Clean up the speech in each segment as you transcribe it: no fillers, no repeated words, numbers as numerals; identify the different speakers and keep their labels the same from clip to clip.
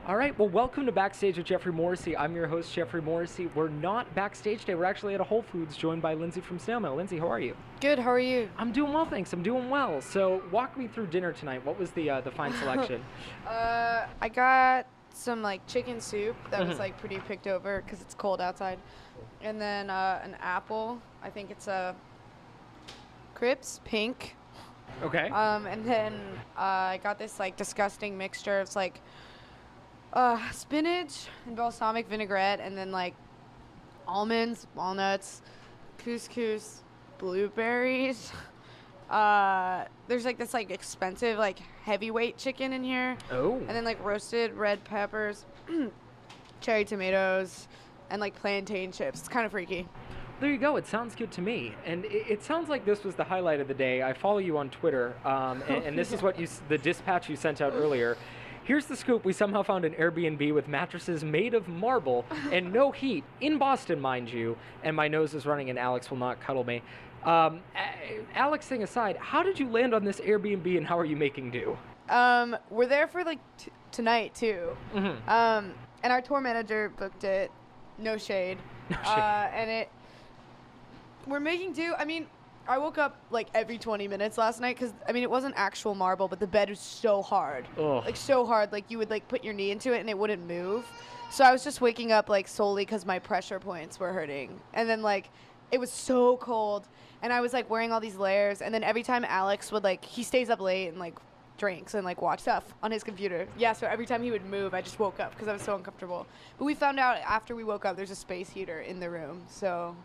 Speaker 1: All right, well, welcome to Backstage with Geoffrey Morrissey. I'm your host, Geoffrey Morrissey. We're not backstage today. We're actually at a Whole Foods, joined by Lindsey from Snail. Lindsey, how are you?
Speaker 2: Good, how are you?
Speaker 1: I'm doing well, thanks. I'm doing well. So, walk me through dinner tonight. What was the fine selection?
Speaker 2: I got some chicken soup that was pretty picked over because it's cold outside, and then an apple. I think it's a Crips pink.
Speaker 1: Okay.
Speaker 2: And then I got this disgusting mixture. It's spinach and balsamic vinaigrette, and then almonds, walnuts, couscous, blueberries. There's this expensive heavyweight chicken in here.
Speaker 1: Oh.
Speaker 2: And then roasted red peppers, cherry tomatoes, and plantain chips. It's kind of freaky.
Speaker 1: There you go. It sounds good to me. And it sounds like this was the highlight of the day. I follow you on Twitter, and this is what the dispatch you sent out earlier. Here's the scoop. We somehow found an Airbnb with mattresses made of marble and no heat, in Boston, mind you, and my nose is running and Alex will not cuddle me. Alex, thing aside, how did you land on this Airbnb and how are you making do?
Speaker 2: We're there for tonight too. And our tour manager booked it. No shade.
Speaker 1: No shade.
Speaker 2: And we're making do. I mean, I woke up every 20 minutes last night because, it wasn't actual marble, but the bed was so hard.
Speaker 1: Ugh.
Speaker 2: So hard. You would put your knee into it and it wouldn't move. So I was just waking up solely because my pressure points were hurting. And then it was so cold and I was wearing all these layers. And then every time Alex would he stays up late and drinks and watch stuff on his computer. Yeah, so every time he would move, I just woke up because I was so uncomfortable. But we found out after we woke up there's a space heater in the room. So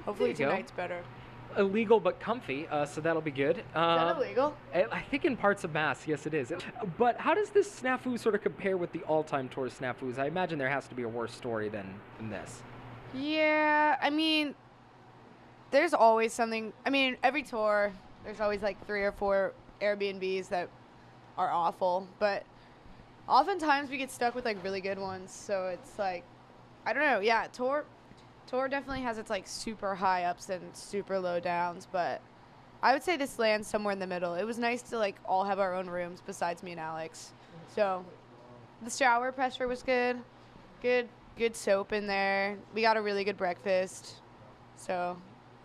Speaker 2: hopefully tonight's better.
Speaker 1: Illegal but comfy, so that'll be good.
Speaker 2: Is that illegal?
Speaker 1: I think in parts of Mass, yes it is. But how does this snafu sort of compare with the all-time tour snafus? I imagine there has to be a worse story than this.
Speaker 2: Yeah, there's always something. Every tour, there's always 3 or 4 Airbnbs that are awful. But oftentimes we get stuck with really good ones. So it's I don't know. Yeah, tour definitely has its super high ups and super low downs, but I would say this lands somewhere in the middle. It was nice to all have our own rooms besides me and Alex. So the shower pressure was good. Good soap in there. We got a really good breakfast. So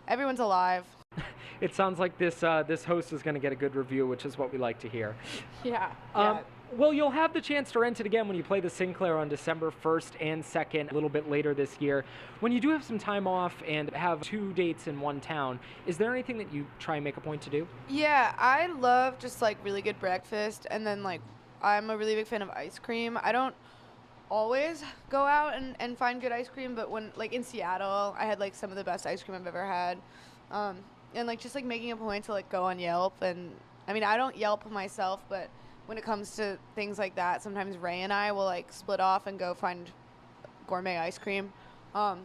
Speaker 2: everyone's alive.
Speaker 1: It sounds like this host is going to get a good review, which is what we like to hear.
Speaker 2: Yeah.
Speaker 1: Well, you'll have the chance to rent it again when you play the Sinclair on December 1st and 2nd, a little bit later this year. When you do have some time off and have 2 dates in one town, is there anything that you try and make a point to do?
Speaker 2: Yeah, I love just really good breakfast, and then I'm a really big fan of ice cream. I don't always go out and find good ice cream, but when in Seattle, I had some of the best ice cream I've ever had. And just making a point to go on Yelp, and I don't Yelp myself, but when it comes to things like that, sometimes Ray and I will split off and go find gourmet ice cream. And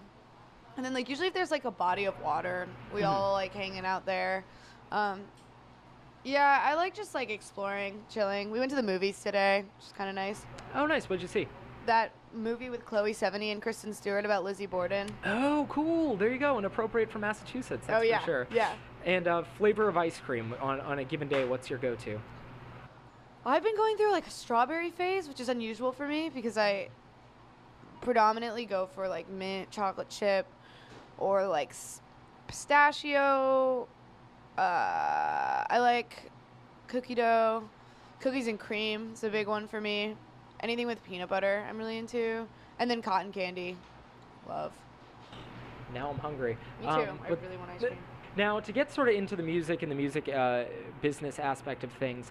Speaker 2: then usually if there's a body of water, we all hanging out there. Yeah, I just exploring, chilling. We went to the movies today, which is kind of nice.
Speaker 1: Oh, nice. What'd you see?
Speaker 2: That movie with Chloe Sevigny and Kristen Stewart about Lizzie Borden.
Speaker 1: Oh, cool. There you go. And appropriate for Massachusetts. That's
Speaker 2: for
Speaker 1: sure.
Speaker 2: Yeah.
Speaker 1: And flavor of ice cream on a given day, what's your go-to?
Speaker 2: I've been going through a strawberry phase, which is unusual for me because I predominantly go for mint chocolate chip or pistachio. I like cookie dough. Cookies and cream is a big one for me. Anything with peanut butter I'm really into. And then cotton candy. Love.
Speaker 1: Now I'm hungry.
Speaker 2: Me too. I really want ice cream.
Speaker 1: Now, to get sort of into the music and the music business aspect of things,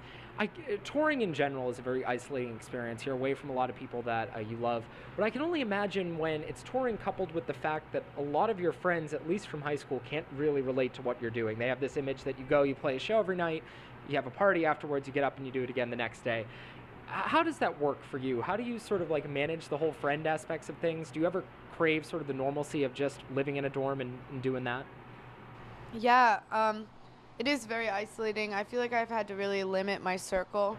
Speaker 1: touring in general is a very isolating experience. You're away from a lot of people that you love. But I can only imagine when it's touring coupled with the fact that a lot of your friends, at least from high school, can't really relate to what you're doing. They have this image that you go, you play a show every night, you have a party afterwards, you get up and you do it again the next day. How does that work for you? How do you sort of manage the whole friend aspects of things? Do you ever crave sort of the normalcy of just living in a dorm and doing that?
Speaker 2: Yeah, it is very isolating. I feel like I've had to really limit my circle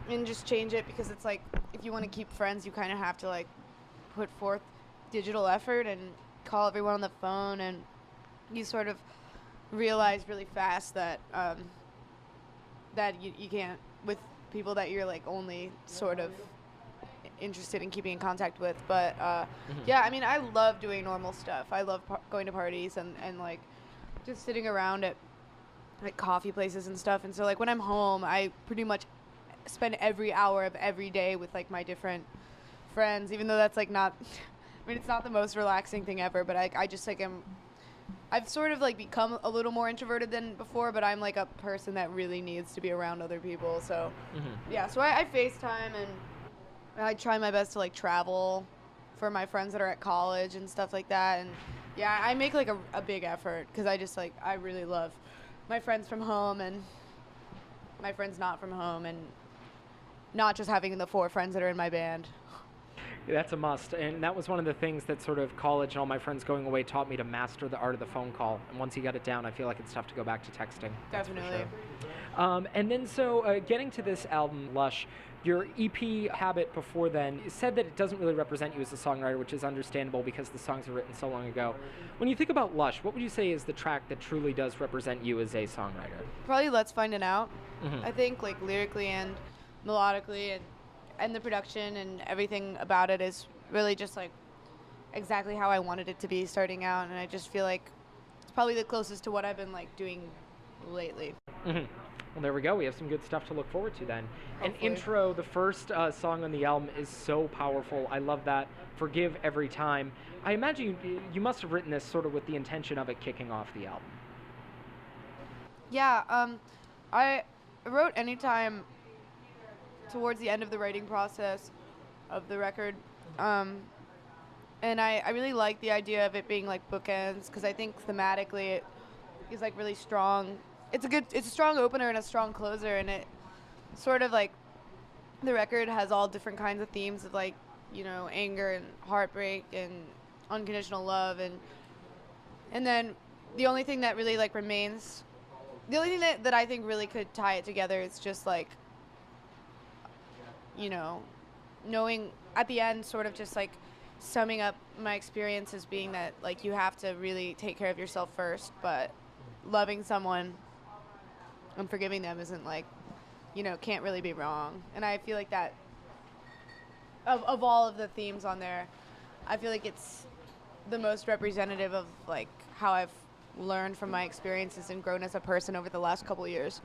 Speaker 2: and just change it because it's if you want to keep friends, you kind of have to put forth digital effort and call everyone on the phone, and you sort of realize really fast that that you can't with people that you're only sort of interested in keeping in contact with. But yeah, I mean, I love doing normal stuff. I love going to parties and like just sitting around at like coffee places and stuff. And so like when I'm home, I pretty much spend every hour of every day with like my different friends, even though that's like not I mean, it's not the most relaxing thing ever, but I just like I've sort of like become a little more introverted than before, but I'm like a person that really needs to be around other people. So yeah, so I FaceTime, and I try my best to like travel for my friends that are at college and stuff like that. And yeah, I make like a big effort because I just like, I really love my friends from home and my friends not from home, and not just having the 4 friends that are in my band.
Speaker 1: That's a must, and that was one of the things that sort of college and all my friends going away taught me, to master the art of the phone call. And once you get it down, I feel like it's tough to go back to texting.
Speaker 2: Definitely.
Speaker 1: Sure. And then so getting to this album, Lush, your EP Habit before then said that it doesn't really represent you as a songwriter, which is understandable because the songs were written so long ago. When you think about Lush, what would you say is the track that truly does represent you as a songwriter?
Speaker 2: Probably Let's Find It Out. I think like lyrically and melodically and the production and everything about it is really just like exactly how I wanted it to be starting out, and I just feel like it's probably the closest to what I've been like doing lately.
Speaker 1: Well, there we go. We have some good stuff to look forward to then.
Speaker 2: Hopefully.
Speaker 1: An intro, the first song on the album, is so powerful. I love that. Forgive Every Time. I imagine you must have written this sort of with the intention of it kicking off the album.
Speaker 2: Yeah, I wrote Anytime towards the end of the writing process of the record, and I really like the idea of it being like bookends, because I think thematically it is like really strong. It's a strong opener and a strong closer, and it sort of like, the record has all different kinds of themes of like, you know, anger and heartbreak and unconditional love, and then the only thing that really like remains, the only thing that I think really could tie it together is just like, you know, knowing at the end, sort of just like summing up my experience as being that like you have to really take care of yourself first, but loving someone and forgiving them isn't like, you know, can't really be wrong. And I feel like that of all of the themes on there, I feel like it's the most representative of like how I've learned from my experiences and grown as a person over the last couple of years.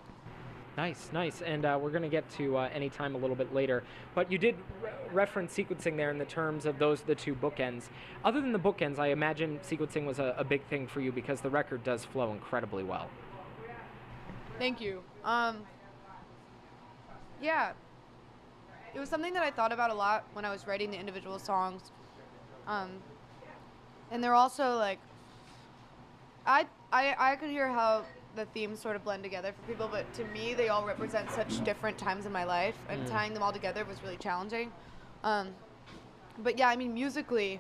Speaker 1: Nice. And we're going to get to Anytime a little bit later. But you did reference sequencing there in the terms of the 2 bookends. Other than the bookends, I imagine sequencing was a big thing for you because the record does flow incredibly well.
Speaker 2: Thank you. Yeah. It was something that I thought about a lot when I was writing the individual songs. And they're also like, I could hear how the themes sort of blend together for people, but to me they all represent such different times in my life, and tying them all together was really challenging. But yeah, I mean, musically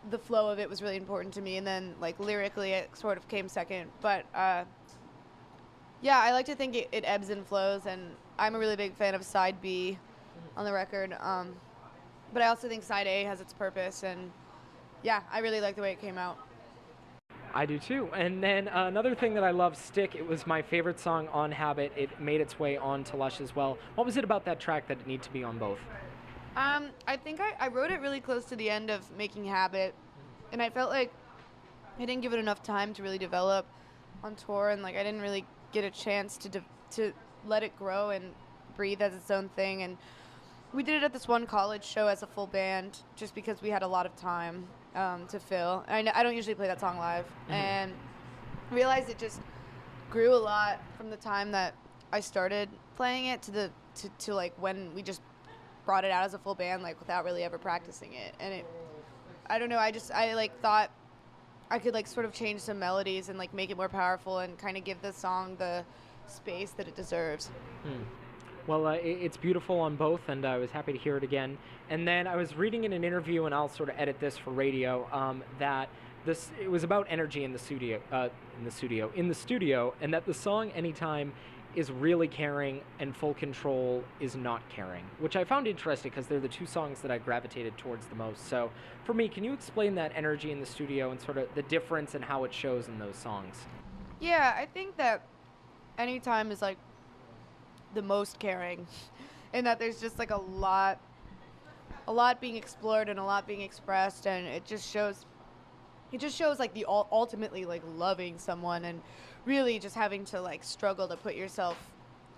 Speaker 2: the flow of it was really important to me, and then like lyrically it sort of came second. But yeah, I like to think it ebbs and flows, and I'm a really big fan of side B on the record, but I also think side A has its purpose, and yeah, I really like the way it came out.
Speaker 1: I do too. And then another thing that I love, Stick. It was my favorite song on Habit. It made its way on to Lush as well. What was it about that track that it needed to be on both?
Speaker 2: I think I wrote it really close to the end of making Habit, and I felt like I didn't give it enough time to really develop on tour, and like I didn't really get a chance to let it grow and breathe as its own thing. And we did it at this one college show as a full band just because we had a lot of time to fill. And I don't usually play that song live, and realized it just grew a lot from the time that I started playing it to like when we just brought it out as a full band, like without really ever practicing it. And it, I don't know, I like thought I could like sort of change some melodies and like make it more powerful and kind of give the song the space that it deserves.
Speaker 1: Well, it's beautiful on both, and I was happy to hear it again. And then I was reading in an interview, and I'll sort of edit this for radio, that it was about energy in the studio, and that the song Anytime is really caring and Full Control is not caring, which I found interesting because they're the 2 songs that I gravitated towards the most. So for me, can you explain that energy in the studio and sort of the difference and how it shows in those songs?
Speaker 2: Yeah, I think that Anytime is like the most caring, in that there's just like a lot a lot being explored and a lot being expressed, and it just shows like the ultimately like loving someone and really just having to like struggle to put yourself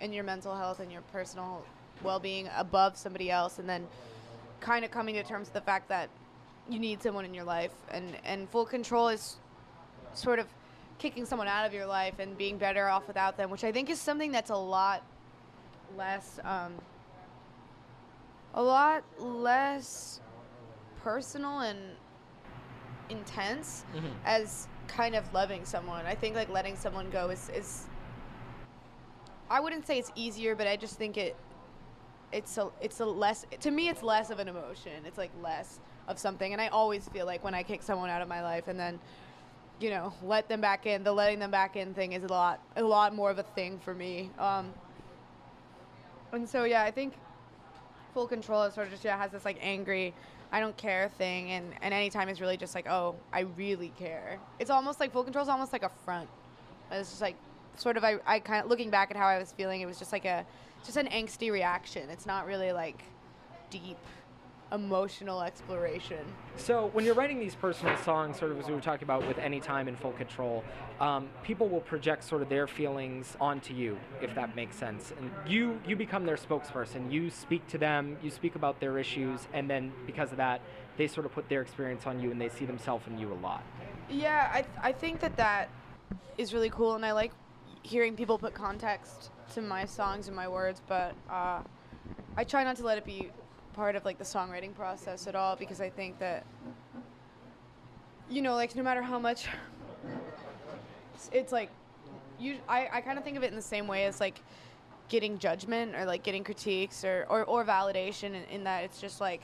Speaker 2: and your mental health and your personal well-being above somebody else, and then kind of coming to terms with the fact that you need someone in your life, and full control is sort of kicking someone out of your life and being better off without them, which I think is something that's a lot less personal and intense as kind of loving someone. I think like letting someone go is I wouldn't say it's easier, but I just think it's a less, to me it's less of an emotion. It's like less of something, and I always feel like when I kick someone out of my life and then, you know, let them back in, the letting them back in thing is a lot more of a thing for me. And so yeah, I think full control is sort of just has this like angry, I don't care thing, and anytime it's really just like, oh, I really care. It's almost like full control is almost like a front. It's just like sort of I kind of looking back at how I was feeling, it was just like an angsty reaction. It's not really like deep emotional exploration.
Speaker 1: So when you're writing these personal songs, sort of as we were talking about with Anytime and Full Control, people will project sort of their feelings onto you, if that makes sense. And you become their spokesperson. You speak to them, you speak about their issues, and then because of that, they sort of put their experience on you and they see themselves in you a lot.
Speaker 2: Yeah, I think that is really cool, and I like hearing people put context to my songs and my words, but I try not to let it be part of like the songwriting process at all, because I think that, you know, like no matter how much it's like I kind of think of it in the same way as like getting judgment or like getting critiques or validation, in that it's just like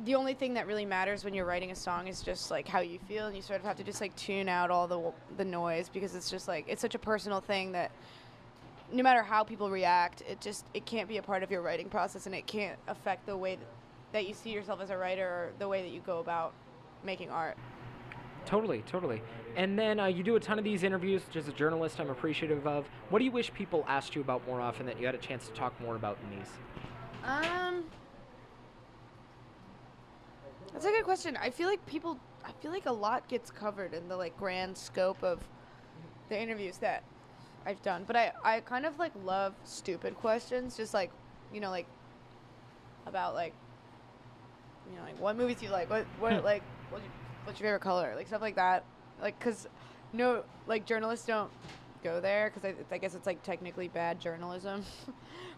Speaker 2: the only thing that really matters when you're writing a song is just like how you feel, and you sort of have to just like tune out all the noise, because it's just like it's such a personal thing that no matter how people react, it can't be a part of your writing process, and it can't affect the way that you see yourself as a writer or the way that you go about making art.
Speaker 1: Totally. And then you do a ton of these interviews, which as a journalist I'm appreciative of. What do you wish people asked you about more often that you had a chance to talk more about in these?
Speaker 2: That's a good question. I feel like a lot gets covered in the like grand scope of the interviews that I've done, but I kind of like love stupid questions, just like, you know, like about like, you know, like what movies do you like, what like what's your favorite color, like stuff like that, like, cause no, like journalists don't go there, cause I guess it's like technically bad journalism,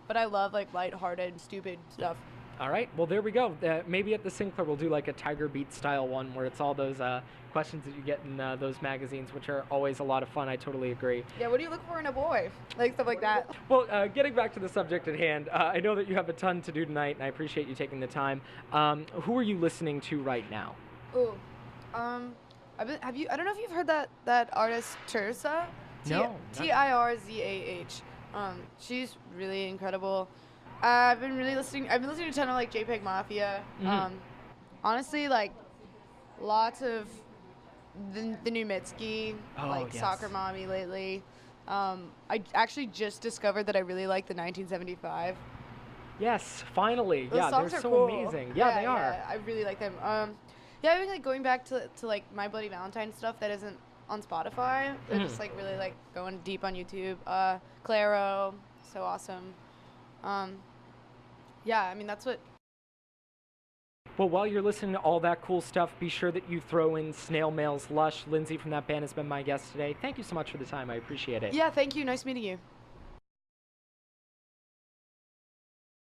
Speaker 2: but I love like lighthearted stupid stuff.
Speaker 1: All right, well, there we go. Maybe at the Sinclair we'll do like a Tiger Beat style one where it's all those questions that you get in those magazines, which are always a lot of fun. I totally agree.
Speaker 2: Yeah, what do you look for in a boy? Like stuff like that.
Speaker 1: Well, getting back to the subject at hand, I know that you have a ton to do tonight, and I appreciate you taking the time. Who are you listening to right now?
Speaker 2: Ooh, I don't know if you've heard that artist Tirza?
Speaker 1: No.
Speaker 2: Tirzah. She's really incredible. I've been listening to a ton of like JPEG Mafia. Honestly, like lots of the new Mitski, like
Speaker 1: yes.
Speaker 2: Soccer Mommy lately. I actually just discovered that I really like the 1975.
Speaker 1: Yes, finally.
Speaker 2: Those songs
Speaker 1: they're
Speaker 2: are
Speaker 1: so
Speaker 2: cool.
Speaker 1: amazing. Yeah, they are.
Speaker 2: Yeah, I really like them. Yeah, I've been like going back to like My Bloody Valentine stuff that isn't on Spotify. They're just like really like going deep on YouTube. Claro, so awesome. Yeah, I mean, that's what...
Speaker 1: Well, while you're listening to all that cool stuff, be sure that you throw in Snail Mail's Lush. Lindsey from that band has been my guest today. Thank you so much for the time. I appreciate it.
Speaker 2: Yeah, thank you. Nice meeting you.